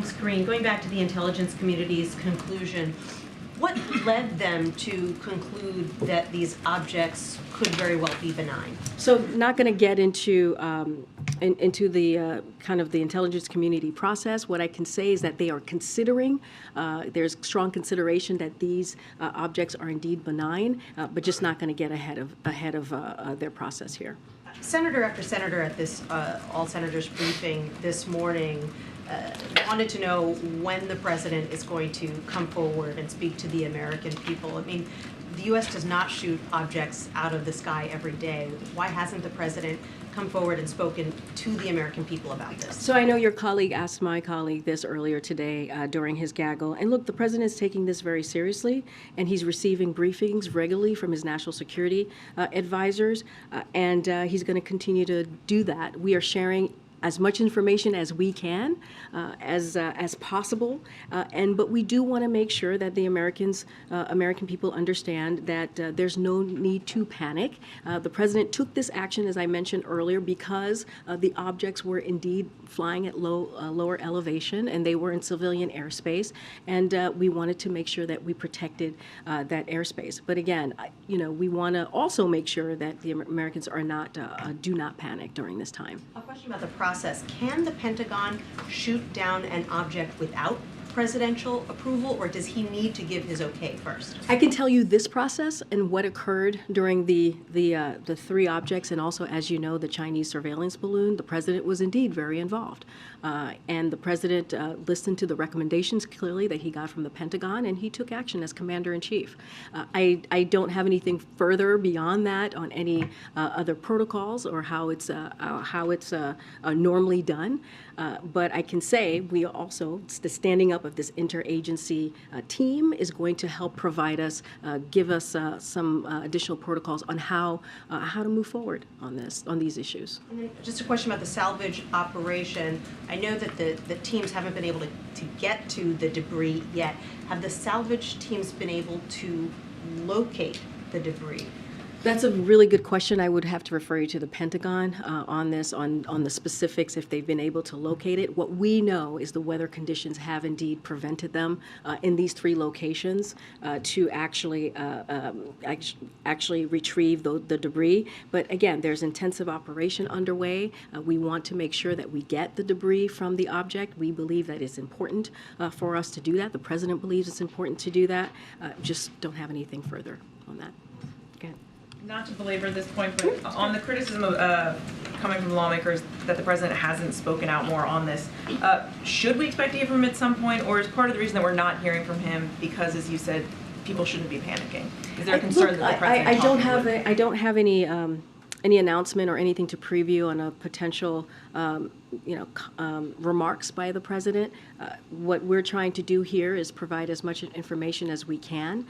Thanks, Karine. Going back to the intelligence community's conclusion, what led them to conclude that these objects could very well be benign? So, not going to get into the kind of the intelligence community process. What I can say is that they are considering. There's strong consideration that these objects are indeed benign, but just not going to get ahead of their process here. Senator after senator at this all senators briefing this morning wanted to know when the president is going to come forward and speak to the American people. I mean, the U.S. does not shoot objects out of the sky every day. Why hasn't the president come forward and spoken to the American people about this? So I know your colleague asked my colleague this earlier today during his gaggle. And look, the president is taking this very seriously, and he's receiving briefings regularly from his national security advisors, and he's going to continue to do that. We are sharing as much information as we can, as possible, but we do want to make sure that the American people understand that there's no need to panic. The president took this action, as I mentioned earlier, because the objects were indeed flying at lower elevation, and they were in civilian airspace, and we wanted to make sure that we protected that airspace. But again, we want to also make sure that the Americans are not do not panic during this time. A question about the process. Can the Pentagon shoot down an object without presidential approval, or does he need to give his okay first? I can tell you this process and what occurred during the three objects, and also, as you know, the Chinese surveillance balloon. The president was indeed very involved, and the president listened to the recommendations clearly that he got from the Pentagon, and he took action as commander-in-chief. I don't have anything further beyond that on any other protocols or how it's normally done, but I can say we also the standing up of this interagency team is going to help provide us, give us some additional protocols on how to move forward on these issues. And then just a question about the salvage operation. I know that the teams haven't been able to get to the debris yet. Have the salvage teams been able to locate the debris? That's a really good question. I would have to refer you to the Pentagon on this, on the specifics, if they've been able to locate it. What we know is the weather conditions have indeed prevented them in these three locations to actually retrieve the debris. But again, there's intensive operation underway. We want to make sure that we get the debris from the object. We believe that it's important for us to do that. The president believes it's important to do that. Just don't have anything further on that. Go ahead. Not to belabor this point, but on the criticism of coming from lawmakers that the president hasn't spoken out more on this, should we expect to hear from him at some point, or is part of the reason that we're not hearing from him because, as you said, people shouldn't be panicking? Is there a concern that the president? I don't have any announcement or anything to preview on a potential remarks by the president. What we're trying to do here is provide as much information as we can.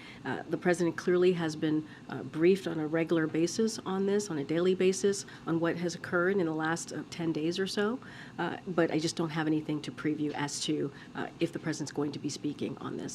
The president clearly has been briefed on a regular basis on this, on a daily basis, on what has occurred in the last 10 days or so. But I just don't have anything to preview as to if the president's going to be speaking on this.